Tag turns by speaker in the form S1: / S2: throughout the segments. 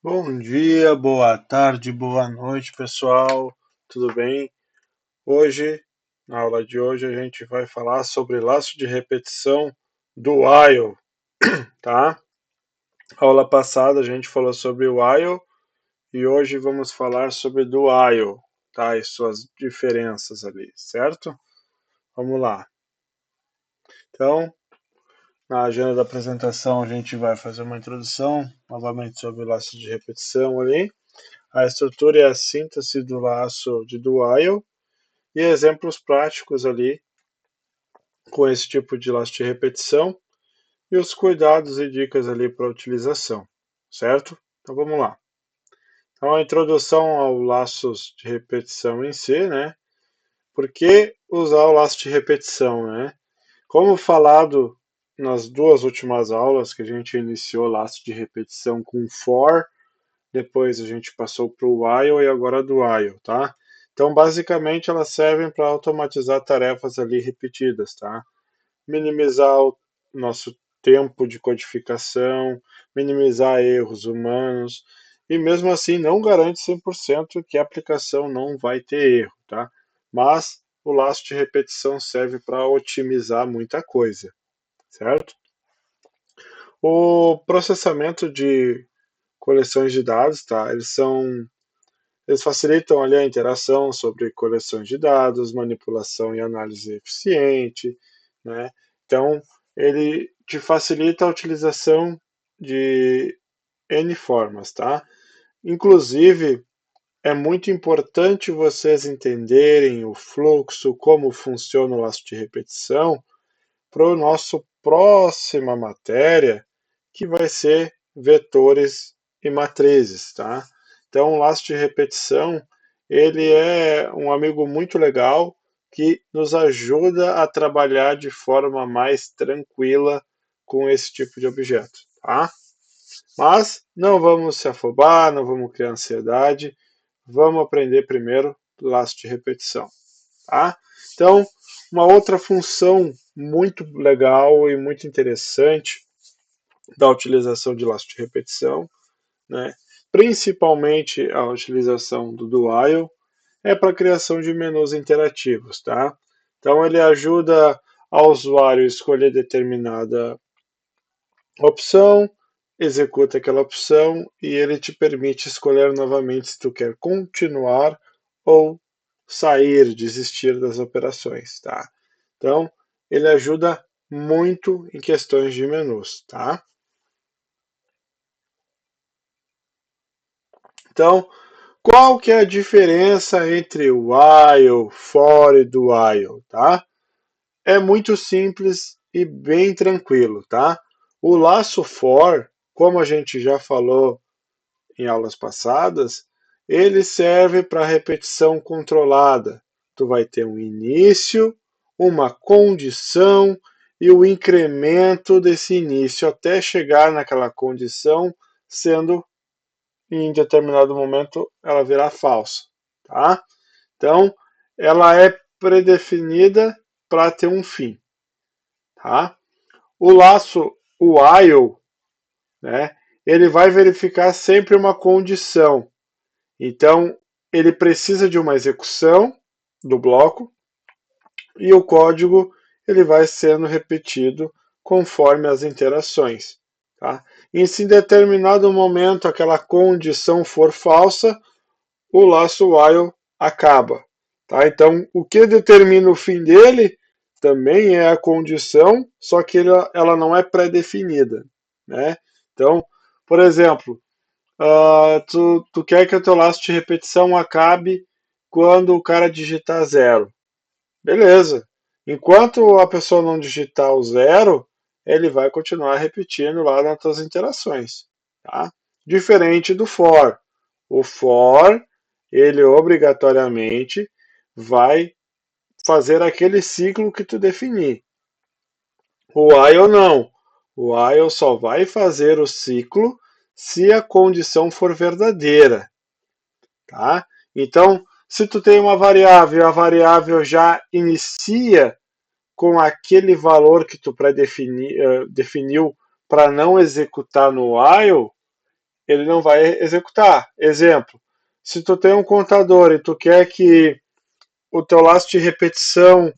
S1: Bom dia, boa tarde, boa noite, pessoal. Tudo bem? Hoje, na aula de hoje, a gente vai falar sobre laço de repetição do while, tá? Aula passada a gente falou sobre o while e hoje vamos falar sobre do while, tá? E suas diferenças ali, certo? Vamos lá. Então, na agenda da apresentação a gente vai fazer uma introdução, novamente sobre o laço de repetição ali. A estrutura e a síntese do laço de do while e exemplos práticos ali com esse tipo de laço de repetição e os cuidados e dicas ali para utilização, certo? Então vamos lá. Então a introdução ao laços de repetição em si, né? Por que usar o laço de repetição, né? Como falado nas duas últimas aulas que a gente iniciou laço de repetição com for, depois a gente passou para o while e agora do while, tá? Então, basicamente, elas servem para automatizar tarefas ali repetidas, tá? Minimizar o nosso tempo de codificação, minimizar erros humanos, e mesmo assim não garante 100% que a aplicação não vai ter erro, tá? Mas o laço de repetição serve para otimizar muita coisa, certo? O processamento de coleções de dados, tá? Eles facilitam ali a interação sobre coleções de dados, manipulação e análise eficiente, né? Então, ele te facilita a utilização de N formas, tá? Inclusive, é muito importante vocês entenderem o fluxo, como funciona o laço de repetição, para o nosso próxima matéria, que vai ser vetores e matrizes, tá? Então, o laço de repetição, ele é um amigo muito legal que nos ajuda a trabalhar de forma mais tranquila com esse tipo de objeto, tá? Mas não vamos se afobar, não vamos criar ansiedade, vamos aprender primeiro laço de repetição, tá? Então, uma outra função muito legal e muito interessante da utilização de laço de repetição, né? Principalmente a utilização do while, é para a criação de menus interativos, tá? Então ele ajuda ao usuário a escolher determinada opção, executa aquela opção e ele te permite escolher novamente se tu quer continuar ou sair, desistir das operações, tá? Então, ele ajuda muito em questões de menus, tá? Então, qual que é a diferença entre o while, for e do while, tá? É muito simples e bem tranquilo, tá? O laço for, como a gente já falou em aulas passadas, ele serve para repetição controlada. Tu vai ter um início, uma condição e o incremento desse início até chegar naquela condição, sendo em determinado momento ela virar falsa, tá? Então, ela é predefinida para ter um fim, tá? O laço while, né? Ele vai verificar sempre uma condição. Então, ele precisa de uma execução do bloco e o código ele vai sendo repetido conforme as interações. Tá? E se em determinado momento aquela condição for falsa, o laço while acaba. Tá? Então, o que determina o fim dele também é a condição, só que ela não é pré-definida. Né? Então, por exemplo, tu quer que o teu laço de repetição acabe quando o cara digitar zero. Beleza. Enquanto a pessoa não digitar o zero, ele vai continuar repetindo lá nas tuas interações. Tá? Diferente do for. O for, ele obrigatoriamente vai fazer aquele ciclo que tu definir. O while não. O while só vai fazer o ciclo se a condição for verdadeira, tá? Então, se tu tem uma variável, a variável já inicia com aquele valor que tu definiu para não executar no while, ele não vai executar. Exemplo, se tu tem um contador e tu quer que o teu laço de repetição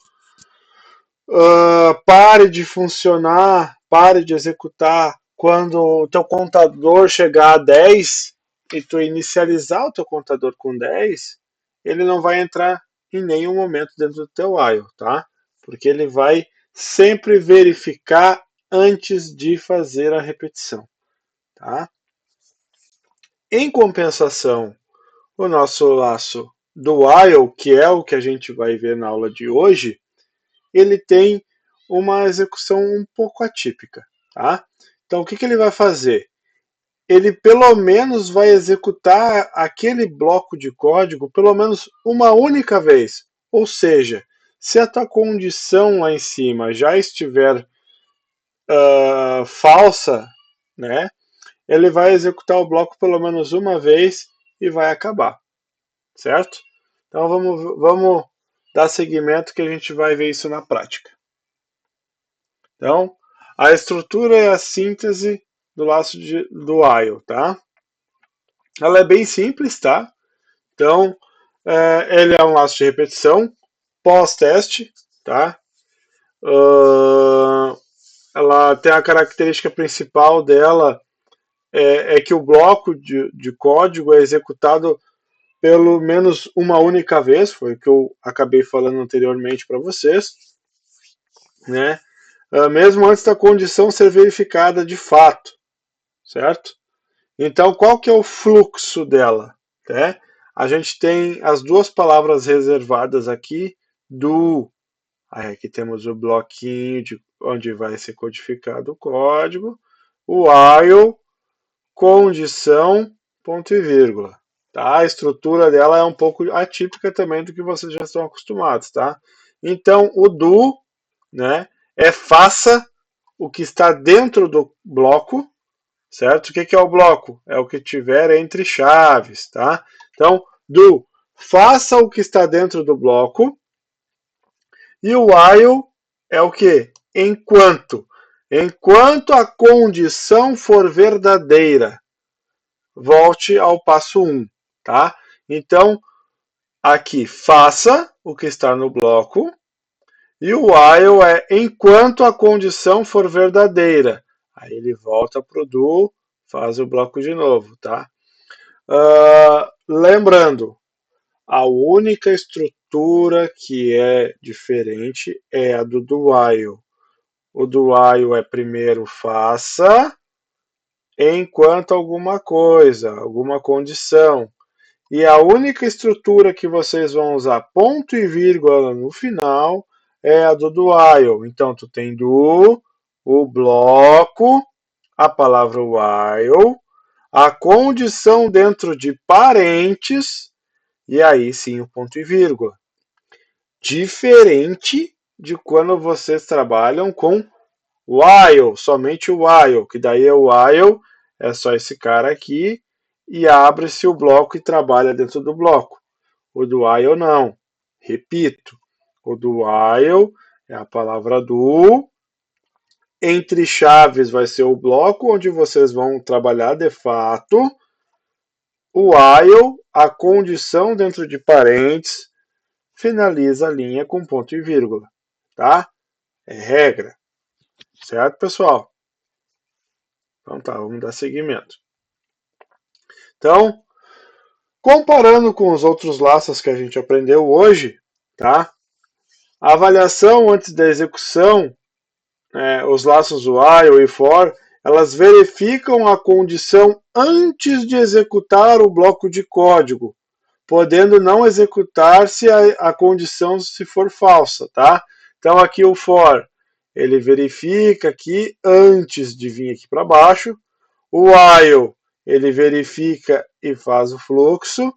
S1: pare de funcionar, pare de executar quando o teu contador chegar a 10 e tu inicializar o teu contador com 10, ele não vai entrar em nenhum momento dentro do teu while, tá? Porque ele vai sempre verificar antes de fazer a repetição, tá? Em compensação, o nosso laço do while, que é o que a gente vai ver na aula de hoje, ele tem uma execução um pouco atípica, tá? Então, o que ele vai fazer? Ele pelo menos vai executar aquele bloco de código pelo menos uma única vez. Ou seja, se a tua condição lá em cima já estiver falsa, né? Ele vai executar o bloco pelo menos uma vez e vai acabar, certo? Então vamos dar seguimento que a gente vai ver isso na prática. Então, a estrutura é a síntese do laço do while, tá? Ela é bem simples, tá? Então, ele é um laço de repetição pós-teste, tá? Ela tem a característica principal dela é que o bloco de código é executado pelo menos uma única vez, foi o que eu acabei falando anteriormente para vocês, né? Mesmo antes da condição ser verificada de fato, certo? Então, qual que é o fluxo dela? Né? A gente tem as duas palavras reservadas aqui do. Aí aqui temos o bloquinho de onde vai ser codificado o código, o while, condição, ponto e vírgula. Tá? A estrutura dela é um pouco atípica também do que vocês já estão acostumados. Tá? Então, o do, né, é faça o que está dentro do bloco, certo? O que é o bloco? É o que tiver entre chaves, tá? Então, do faça o que está dentro do bloco, e o while é o que? Enquanto. Enquanto a condição for verdadeira, volte ao passo 1, tá? Então, aqui, faça o que está no bloco, e o while é enquanto a condição for verdadeira. Aí ele volta para o do, faz o bloco de novo, tá? Lembrando, a única estrutura que é diferente é a do while. O do while é primeiro faça enquanto alguma coisa, alguma condição. E a única estrutura que vocês vão usar ponto e vírgula no final é a do while. Então, tu tem do, o bloco, a palavra while, a condição dentro de parênteses, e aí sim o ponto e vírgula. Diferente de quando vocês trabalham com while, somente o while, que daí é o while, é só esse cara aqui, e abre-se o bloco e trabalha dentro do bloco. O do while não. Repito, o do while é a palavra do, entre chaves vai ser o bloco onde vocês vão trabalhar de fato, o while, a condição dentro de parênteses, finaliza a linha com ponto e vírgula, tá? É regra, certo, pessoal? Então tá, vamos dar seguimento. Então, comparando com os outros laços que a gente aprendeu hoje, tá? A avaliação antes da execução, os laços while e for, elas verificam a condição antes de executar o bloco de código, podendo não executar se a condição se for falsa, tá? Então aqui o for, ele verifica aqui antes de vir aqui para baixo, o while, ele verifica e faz o fluxo,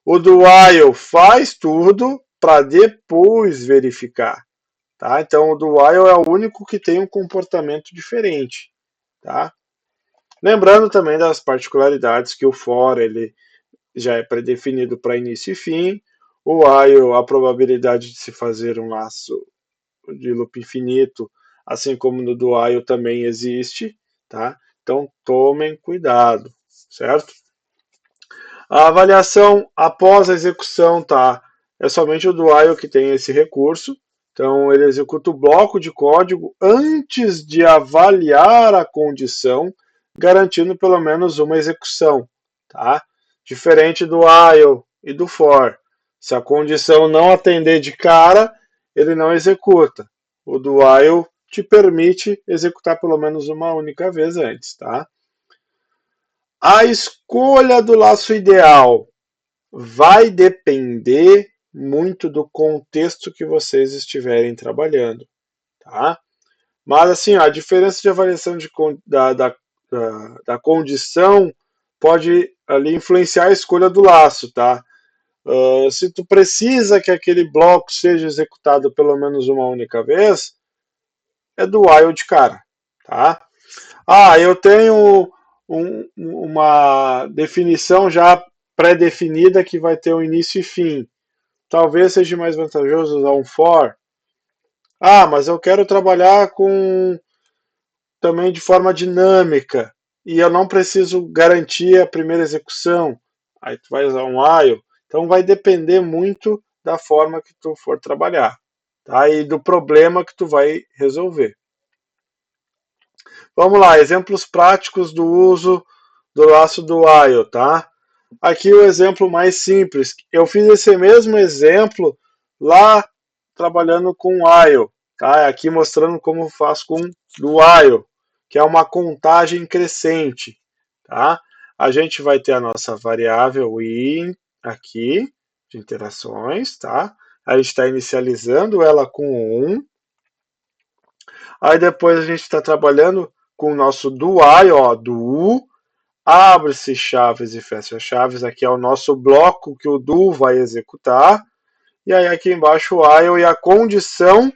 S1: o do while faz tudo para depois verificar, tá? Então o do while é o único que tem um comportamento diferente, tá? Lembrando também das particularidades que o for ele já é predefinido para início e fim, o while, a probabilidade de se fazer um laço de loop infinito, assim como no do while também existe, tá? Então tomem cuidado, certo? A avaliação após a execução, tá? É somente o do while que tem esse recurso. Então, ele executa o bloco de código antes de avaliar a condição, garantindo pelo menos uma execução, tá? Diferente do while e do for. Se a condição não atender de cara, ele não executa. O do while te permite executar pelo menos uma única vez antes, tá? A escolha do laço ideal vai depender muito do contexto que vocês estiverem trabalhando, tá? Mas assim, a diferença de avaliação da condição pode ali influenciar a escolha do laço, tá? Se tu precisa que aquele bloco seja executado pelo menos uma única vez, é do while de cara, tá? Eu tenho uma definição já pré-definida que vai ter um início e fim. Talvez seja mais vantajoso usar um for. Mas eu quero trabalhar com também de forma dinâmica e eu não preciso garantir a primeira execução. Aí tu vai usar um while. Então vai depender muito da forma que tu for trabalhar, tá? E do problema que tu vai resolver. Vamos lá, exemplos práticos do uso do laço do while, tá? Aqui o exemplo mais simples. Eu fiz esse mesmo exemplo lá trabalhando com while, tá? Aqui mostrando como faz com do while, que é uma contagem crescente, tá? A gente vai ter a nossa variável in aqui de interações, tá? A gente está inicializando ela com 1. Aí depois a gente está trabalhando com o nosso do while, ó, do abre-se chaves e fecha chaves. Aqui é o nosso bloco que o do vai executar. E aí aqui embaixo o while e a condição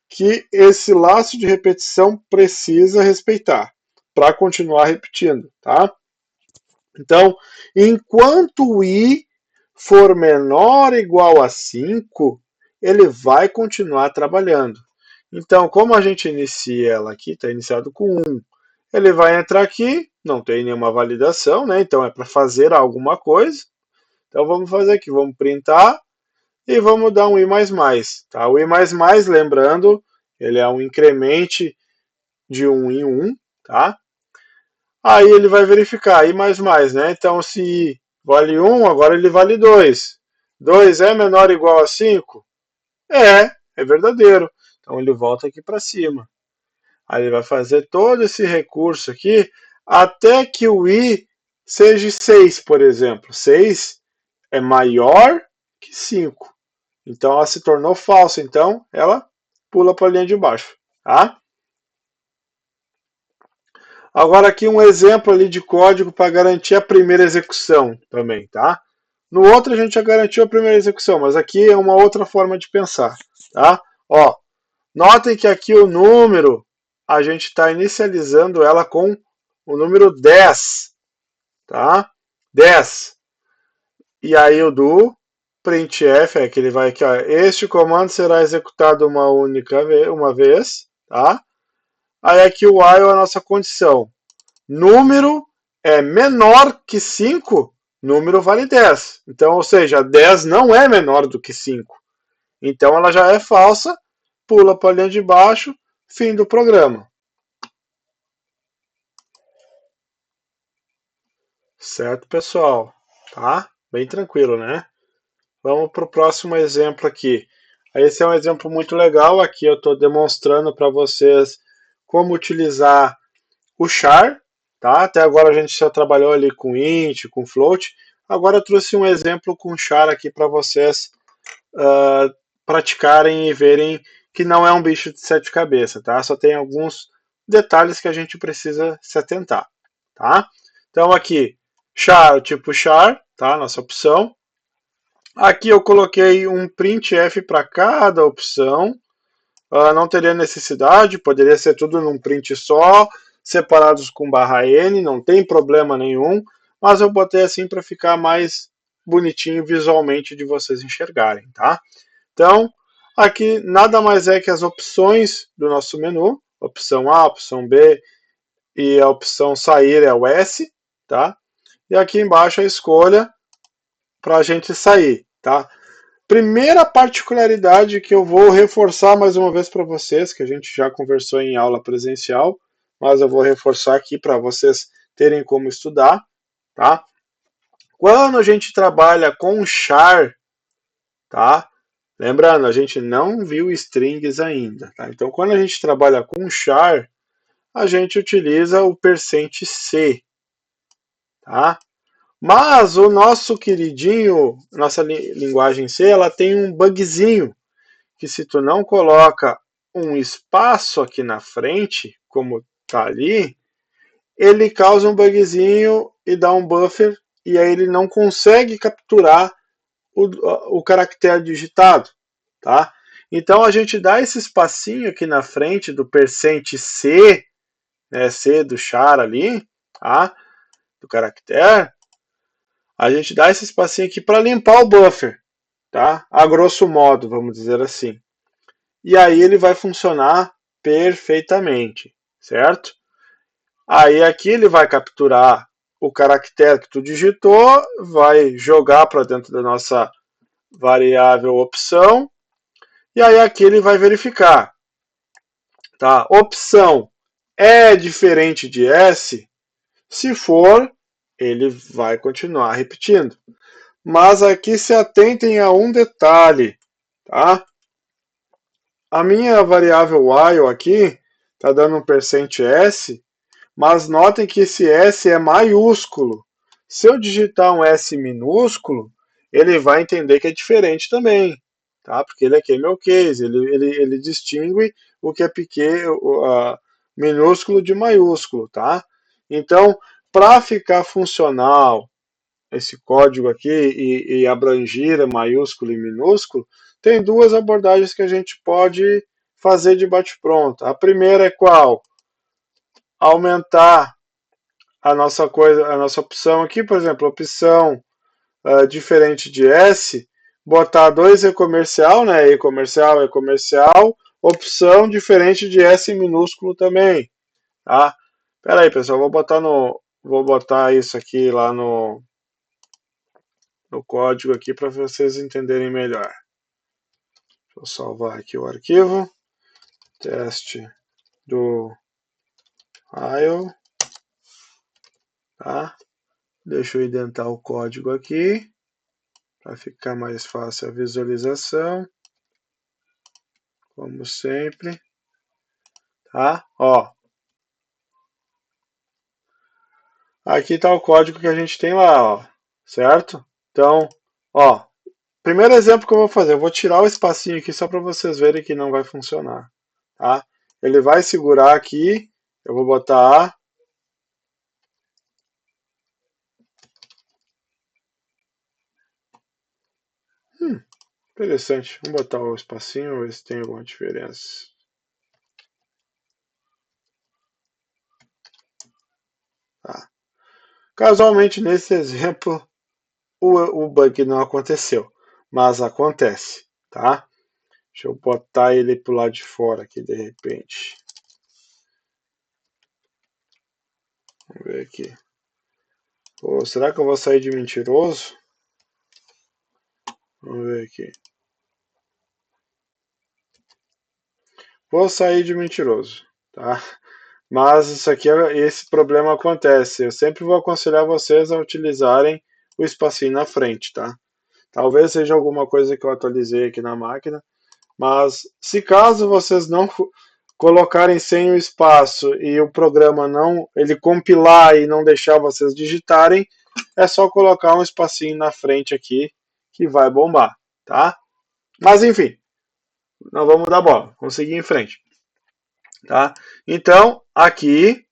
S1: que esse laço de repetição precisa respeitar para continuar repetindo, tá? Então, enquanto o i for menor ou igual a 5, ele vai continuar trabalhando. Então, como a gente inicia ela aqui, está iniciado com 1, ele vai entrar aqui, não tem nenhuma validação, né? Então é para fazer alguma coisa. Então vamos fazer aqui, vamos printar e vamos dar um i++, tá? O i++, lembrando, ele é um incremente de 1 em 1, tá? Aí ele vai verificar i++, né? Então se i vale 1, agora ele vale 2. 2 é menor ou igual a 5? É verdadeiro. Então ele volta aqui para cima. Aí ele vai fazer todo esse recurso aqui até que o i seja 6, por exemplo. 6 é maior que 5. Então ela se tornou falsa. Então ela pula para a linha de baixo. Tá? Agora aqui um exemplo ali de código para garantir a primeira execução também. Tá? No outro a gente já garantiu a primeira execução, mas aqui é uma outra forma de pensar. Tá? Ó, notem que aqui o número, a gente está inicializando ela com o número 10, tá? 10. E aí o do printf é que ele vai aqui, ó, este comando será executado uma vez, tá? Aí aqui o while é a nossa condição. Número é menor que 5, número vale 10. Então, ou seja, 10 não é menor do que 5. Então ela já é falsa, pula para a linha de baixo, fim do programa. Certo, pessoal? Tá? Bem tranquilo, né? Vamos para o próximo exemplo aqui. Esse é um exemplo muito legal. Aqui eu estou demonstrando para vocês como utilizar o char. Tá? Até agora a gente já trabalhou ali com int, com float. Agora eu trouxe um exemplo com char aqui para vocês praticarem e verem que não é um bicho de 7 cabeças. Tá? Só tem alguns detalhes que a gente precisa se atentar. Tá? Então aqui, char, tipo char, tá? Nossa opção. Aqui eu coloquei um printf para cada opção. Não teria necessidade, poderia ser tudo num print só, separados com /n, não tem problema nenhum, mas eu botei assim para ficar mais bonitinho visualmente de vocês enxergarem, tá? Então, aqui nada mais é que as opções do nosso menu, opção A, opção B e a opção sair é o S, tá? e aqui embaixo a escolha para a gente sair, tá? Primeira particularidade que eu vou reforçar mais uma vez para vocês, que a gente já conversou em aula presencial, mas eu vou reforçar aqui para vocês terem como estudar, tá? Quando a gente trabalha com char, tá? Lembrando, a gente não viu strings ainda, tá? Então, quando a gente trabalha com char, a gente utiliza o %C, tá? Mas o nosso queridinho, nossa linguagem C, ela tem um bugzinho, que se tu não coloca um espaço aqui na frente, como tá ali, ele causa um bugzinho e dá um buffer, e aí ele não consegue capturar o caractere digitado, tá? Então a gente dá esse espacinho aqui na frente do %C, né, C do char ali, tá? Do caractere, a gente dá esse espacinho aqui para limpar o buffer, tá? A grosso modo, vamos dizer assim. E aí ele vai funcionar perfeitamente, certo? Aí aqui ele vai capturar o caractere que tu digitou, vai jogar para dentro da nossa variável opção, e aí aqui ele vai verificar, tá? Opção é diferente de S? Se for, ele vai continuar repetindo. Mas aqui se atentem a um detalhe, tá? A minha variável while aqui está dando um %S, mas notem que esse S é maiúsculo. Se eu digitar um S minúsculo, ele vai entender que é diferente também, tá? Porque ele é camel case, ele distingue o que é pequeno, minúsculo de maiúsculo, tá? Então, para ficar funcional esse código aqui e abrangir maiúsculo e minúsculo, tem duas abordagens que a gente pode fazer de bate-pronto. A primeira é qual? Aumentar a nossa opção aqui, por exemplo, opção diferente de S, botar dois e-comercial, né? E-comercial, e-comercial, opção diferente de S minúsculo também, tá? Pera aí, pessoal, vou botar isso aqui lá no código aqui para vocês entenderem melhor. Deixa eu salvar aqui o arquivo. Teste do IO. Tá? Deixa eu indentar o código aqui para ficar mais fácil a visualização. Como sempre. Tá? Ó. Aqui está o código que a gente tem lá, ó. Certo? Então, ó. Primeiro exemplo que eu vou fazer, eu vou tirar o espacinho aqui só para vocês verem que não vai funcionar. Tá? Ele vai segurar aqui, eu vou botar A. Interessante, vamos botar o espacinho, ver se tem alguma diferença. Tá. Casualmente, nesse exemplo, o bug não aconteceu, mas acontece, tá? Deixa eu botar ele pro lado de fora aqui de repente. Vamos ver aqui. Pô, será que eu vou sair de mentiroso? Vamos ver aqui. Vou sair de mentiroso, tá? Mas isso aqui, esse problema acontece. Eu sempre vou aconselhar vocês a utilizarem o espacinho na frente, tá? Talvez seja alguma coisa que eu atualizei aqui na máquina, mas se caso vocês não colocarem sem o espaço e o programa não, ele compilar e não deixar vocês digitarem, é só colocar um espacinho na frente aqui que vai bombar, tá? Mas enfim, não vamos dar bola, vamos seguir em frente, tá? Então, aqui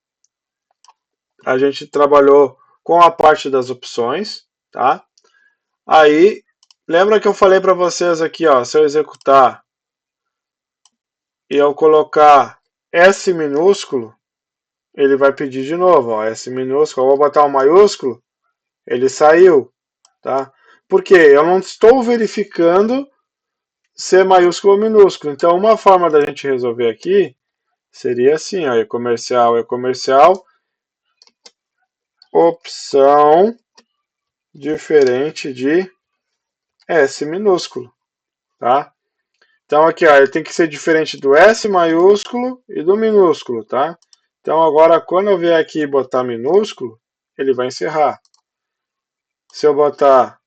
S1: a gente trabalhou com a parte das opções, tá? Aí, lembra que eu falei para vocês aqui, ó, se eu executar e eu colocar S minúsculo, ele vai pedir de novo, ó, S minúsculo, eu vou botar um maiúsculo, ele saiu, tá? Porque eu não estou verificando se é maiúsculo ou minúsculo. Então, uma forma da gente resolver aqui seria assim, ó, e-comercial, opção diferente de S minúsculo, tá? Então aqui, ó, ele tem que ser diferente do S maiúsculo e do minúsculo, tá? Então agora quando eu vier aqui e botar minúsculo, ele vai encerrar. Se eu botar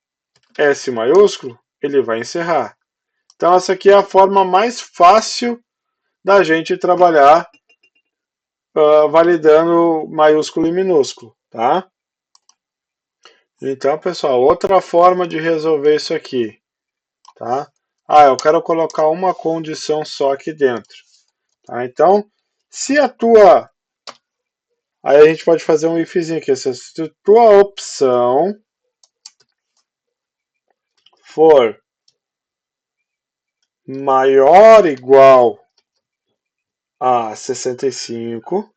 S1: S maiúsculo, ele vai encerrar. Então essa aqui é a forma mais fácil da gente trabalhar validando maiúsculo e minúsculo, tá? Então, pessoal, outra forma de resolver isso aqui, tá? Eu quero colocar uma condição só aqui dentro, tá? Então, se a tua... Aí a gente pode fazer um ifzinho aqui. Se a tua opção for maior ou igual a 65,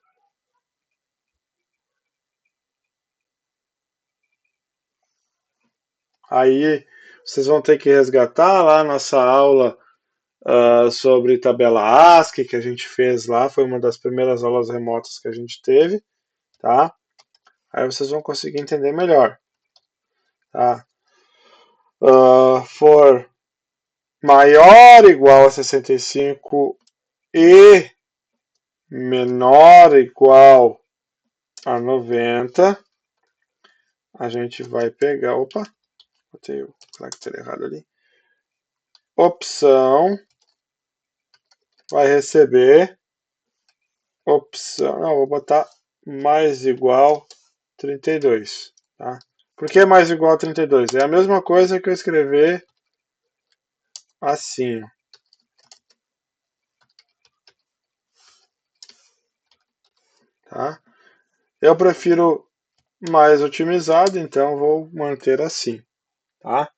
S1: aí vocês vão ter que resgatar lá a nossa aula sobre tabela ASCII que a gente fez lá, foi uma das primeiras aulas remotas que a gente teve, tá? Aí vocês vão conseguir entender melhor, tá? For maior ou igual a 65 e menor ou igual a 90, a gente vai pegar, opa, botei o caractere errado ali, opção vai receber opção, não, vou botar mais igual 32, tá? Por que mais igual a 32? É a mesma coisa que eu escrever assim, tá? Eu prefiro mais otimizado, então vou manter assim, tá?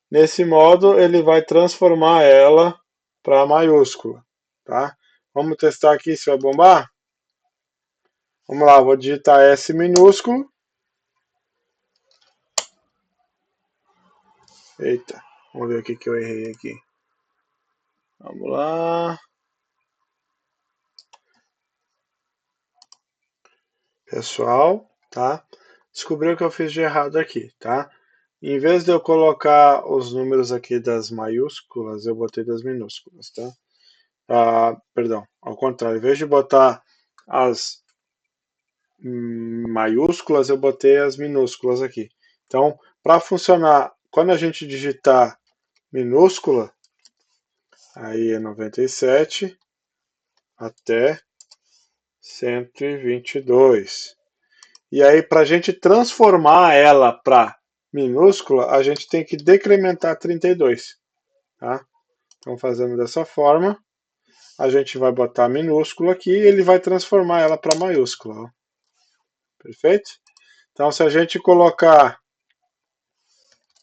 S1: Nesse modo, ele vai transformar ela para maiúscula, tá? Vamos testar aqui se vai bombar? Vamos lá, vou digitar S minúsculo. Eita, vamos ver o que eu errei aqui. Vamos lá. Pessoal, tá? Descobriu o que eu fiz de errado aqui, tá? Em vez de eu colocar os números aqui das maiúsculas, eu botei das minúsculas, tá? Perdão, ao contrário, em vez de botar as maiúsculas, eu botei as minúsculas aqui. Então, para funcionar, quando a gente digitar minúscula, aí é 97 até 122. E aí, para a gente transformar ela para minúscula, a gente tem que decrementar 32. Tá? Então, fazendo dessa forma, a gente vai botar minúscula aqui e ele vai transformar ela para maiúscula. Ó. Perfeito? Então, se a gente colocar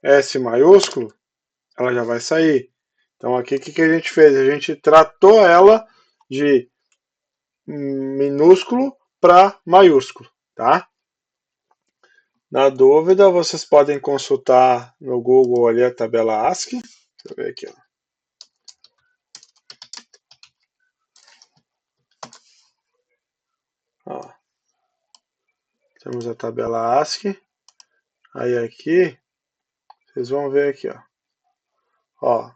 S1: S maiúsculo, ela já vai sair. Então, aqui o que a gente fez? A gente tratou ela de minúsculo para maiúsculo, tá? Na dúvida, vocês podem consultar no Google ali a tabela ASCII. Deixa eu ver aqui, ó. Ó, temos a tabela ASCII. Aí aqui, vocês vão ver aqui, ó.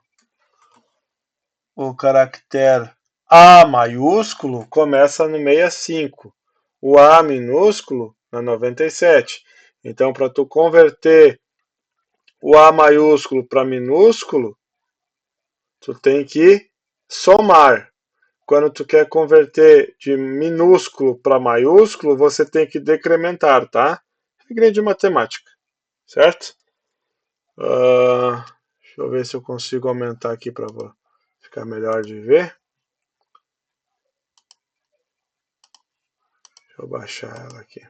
S1: O caractere A maiúsculo começa no 65. O A minúsculo na 97. Então, para tu converter o A maiúsculo para minúsculo, tu tem que somar. Quando tu quer converter de minúsculo para maiúsculo, você tem que decrementar, tá? Regra de matemática, certo? Deixa eu ver se eu consigo aumentar aqui para ficar melhor de ver. Deixa eu baixar ela aqui.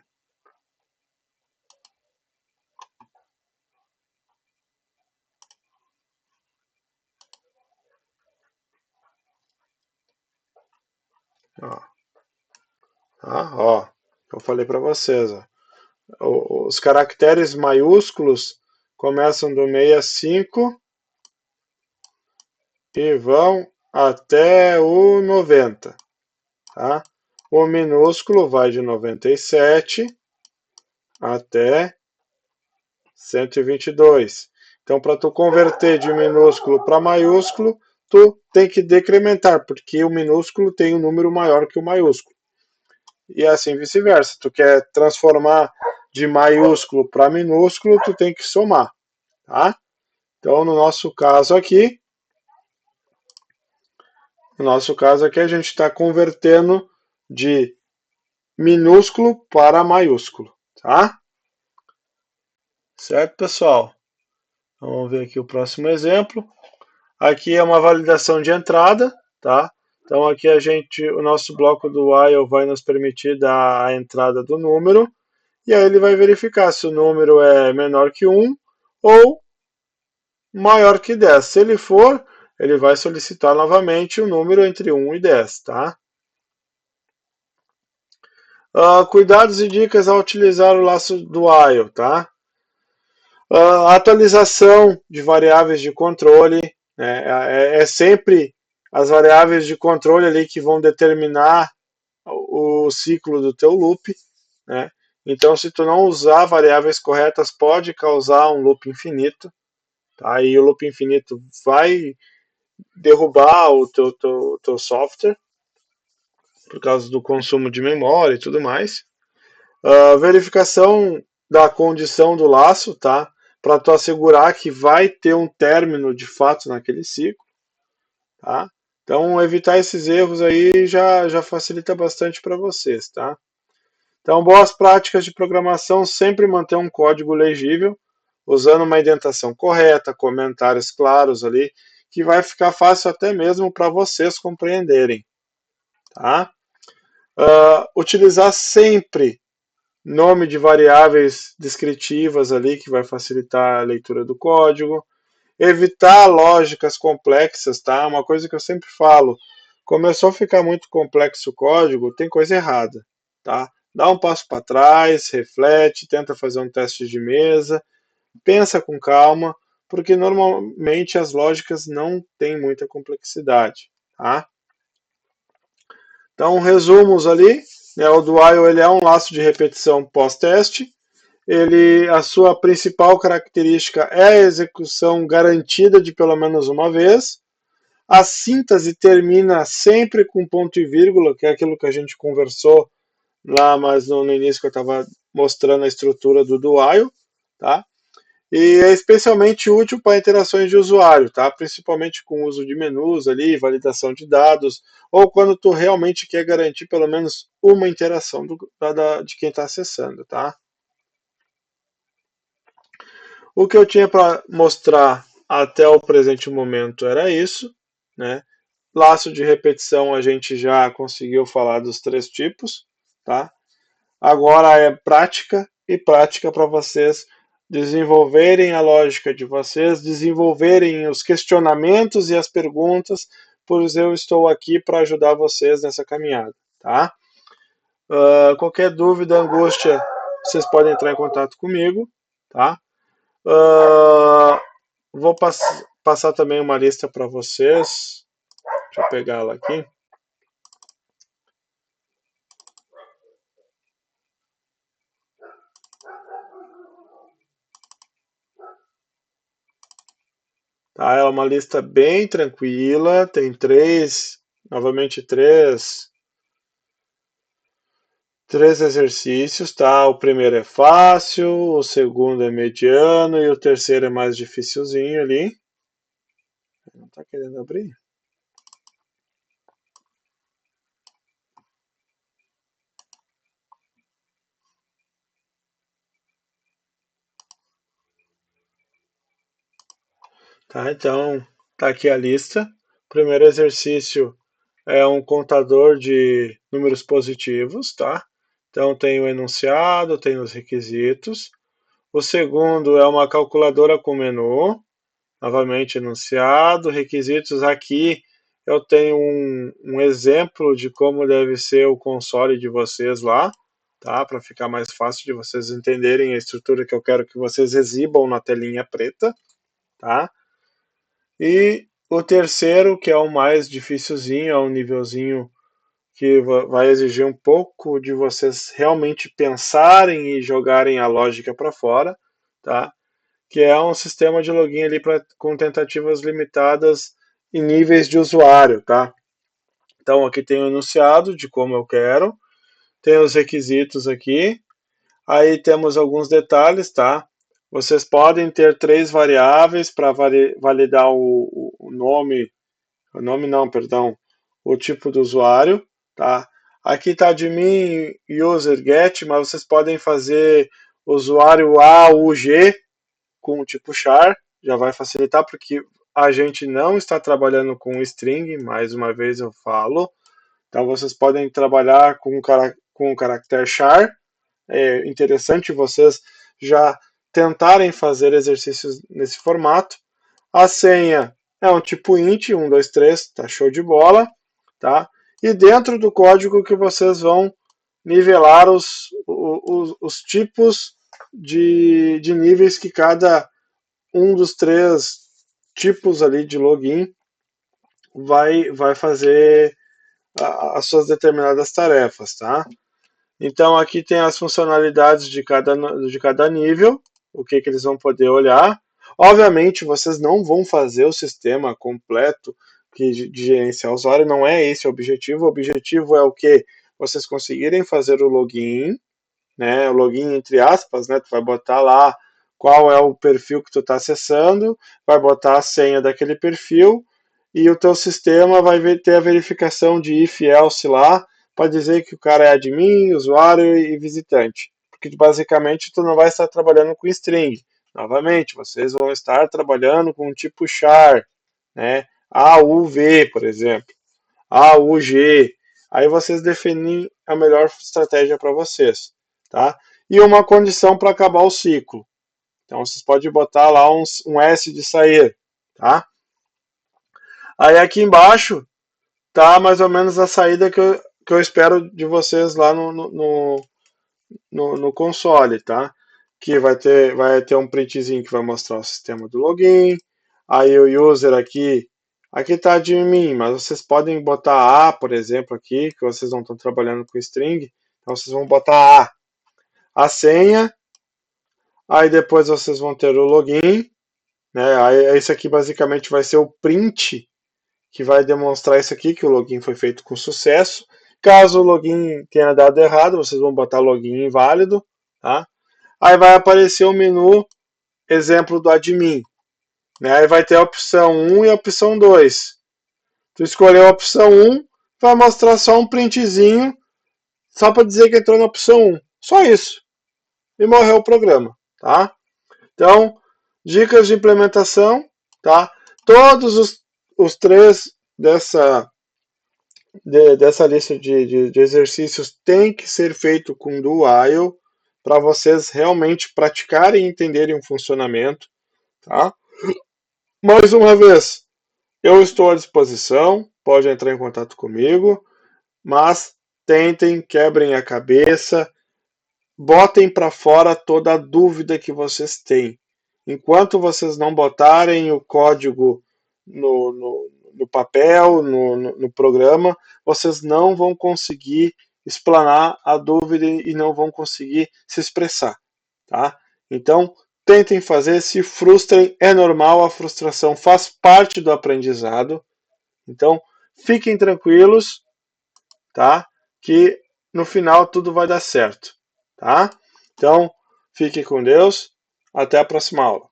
S1: Ó, eu falei para vocês, ó. Os caracteres maiúsculos começam do 65 e vão até o 90, tá? O minúsculo vai de 97 até 122. Então, para tu converter de minúsculo para maiúsculo, tu tem que decrementar, porque o minúsculo tem um número maior que o maiúsculo. E assim vice-versa. Tu quer transformar de maiúsculo para minúsculo, tu tem que somar, tá? Então, no nosso caso aqui a gente está convertendo de minúsculo para maiúsculo, tá? Certo, pessoal? Vamos ver aqui o próximo exemplo. Aqui é uma validação de entrada, tá? Então aqui o nosso bloco do while vai nos permitir dar a entrada do número, e aí ele vai verificar se o número é menor que 1 ou maior que 10. Se ele for, ele vai solicitar novamente o número entre 1 e 10, tá? Cuidados e dicas ao utilizar o laço do while, tá? Atualização de variáveis de controle, né? É sempre as variáveis de controle ali que vão determinar o ciclo do teu loop, né? Então, se tu não usar variáveis corretas, pode causar um loop infinito, tá? E o loop infinito vai derrubar o teu software por causa do consumo de memória e tudo mais. Verificação da condição do laço, tá? Para tu assegurar que vai ter um término de fato naquele ciclo, tá? Então, evitar esses erros aí já facilita bastante para vocês, tá? Então, boas práticas de programação, sempre manter um código legível, usando uma indentação correta, comentários claros ali, que vai ficar fácil até mesmo para vocês compreenderem, tá? Utilizar sempre nome de variáveis descritivas ali, que vai facilitar a leitura do código. Evitar lógicas complexas, tá? Uma coisa que eu sempre falo, começou a ficar muito complexo o código, tem coisa errada, tá? Dá um passo para trás, reflete, tenta fazer um teste de mesa, pensa com calma, porque normalmente as lógicas não têm muita complexidade, tá? Então, resumos ali, né, o do while ele é um laço de repetição pós-teste, a sua principal característica é a execução garantida de pelo menos uma vez. A síntese termina sempre com ponto e vírgula, que é aquilo que a gente conversou lá, mas no início que eu estava mostrando a estrutura do while, tá? E é especialmente útil para interações de usuário, tá? Principalmente com o uso de menus ali, validação de dados, ou quando tu realmente quer garantir pelo menos uma interação de quem está acessando, tá? O que eu tinha para mostrar até o presente momento era isso, né? Laço de repetição a gente já conseguiu falar dos 3 tipos, tá? Agora é prática e prática para vocês desenvolverem a lógica de vocês, desenvolverem os questionamentos e as perguntas, pois eu estou aqui para ajudar vocês nessa caminhada, tá? Qualquer dúvida, angústia, vocês podem entrar em contato comigo, tá? Uh, Vou passar também uma lista para vocês. Deixa eu pegar ela aqui. Tá, é uma lista bem tranquila. Tem novamente três exercícios, tá? O primeiro é fácil, o segundo é mediano e o terceiro é mais dificilzinho ali. Não tá querendo abrir? Tá, então tá aqui a lista. O primeiro exercício é um contador de números positivos, tá? Então tem o enunciado, tem os requisitos. O segundo é uma calculadora com menu, novamente enunciado, requisitos. Aqui eu tenho um exemplo de como deve ser o console de vocês lá, tá? Para ficar mais fácil de vocês entenderem a estrutura que eu quero que vocês exibam na telinha preta, tá? E o terceiro, que é o mais dificilzinho, é um nívelzinho que vai exigir um pouco de vocês realmente pensarem e jogarem a lógica para fora, tá? Que é um sistema de login ali com tentativas limitadas em níveis de usuário, tá? Então aqui tem o enunciado de como eu quero, tem os requisitos aqui, aí temos alguns detalhes, tá? Vocês podem ter 3 variáveis para validar o nome não, perdão, o tipo do usuário, tá? Aqui está admin user get, mas vocês podem fazer usuário AUG com o tipo char, já vai facilitar porque a gente não está trabalhando com string, mais uma vez eu falo. Então vocês podem trabalhar com o caractere char. É interessante vocês já tentarem fazer exercícios nesse formato. A senha é um tipo int, 1, 2, 3, tá show de bola, tá? E dentro do código que vocês vão nivelar os tipos de níveis que cada um dos 3 tipos ali de login vai fazer as suas determinadas tarefas, tá? Então aqui tem as funcionalidades de cada nível, o que eles vão poder olhar. Obviamente vocês não vão fazer o sistema completo de gerenciar o usuário, não é esse o objetivo é o que? Vocês conseguirem fazer o login, né, o login entre aspas, né, tu vai botar lá qual é o perfil que tu está acessando, vai botar a senha daquele perfil e o teu sistema vai ter a verificação de if else lá para dizer que o cara é admin, usuário e visitante. Porque basicamente tu não vai estar trabalhando com string. Novamente, vocês vão estar trabalhando com o tipo char, né? AUV, por exemplo. AUG. Aí vocês definem a melhor estratégia para vocês, tá? E uma condição para acabar o ciclo. Então vocês podem botar lá um S de sair, tá? Aí aqui embaixo tá mais ou menos a saída que eu espero de vocês lá no console, tá? Que vai ter um printzinho que vai mostrar o sistema do login. Aí o user aqui tá de mim, mas vocês podem botar A, por exemplo, aqui, que vocês não estão trabalhando com string. Então vocês vão botar a senha, aí depois vocês vão ter o login, né? Aí isso aqui basicamente vai ser o print que vai demonstrar isso aqui, que o login foi feito com sucesso. Caso o login tenha dado errado, vocês vão botar login inválido, tá? Aí vai aparecer o menu exemplo do admin, né? Aí vai ter a opção 1 e a opção 2. Tu escolheu a opção 1, vai mostrar só um printzinho, só para dizer que entrou na opção 1. Só isso. E morreu o programa, tá? Então, dicas de implementação, tá? Todos os 3 dessa lista de exercícios tem que ser feito com do while para vocês realmente praticarem e entenderem o funcionamento, tá? Mais uma vez, eu estou à disposição, pode entrar em contato comigo, mas tentem, quebrem a cabeça, botem para fora toda a dúvida que vocês têm. Enquanto vocês não botarem o código no papel, no programa, vocês não vão conseguir explanar a dúvida e não vão conseguir se expressar, tá? Então, tentem fazer, se frustrem, é normal, a frustração faz parte do aprendizado. Então, fiquem tranquilos, tá? Que no final tudo vai dar certo, tá? Então, fiquem com Deus, até a próxima aula.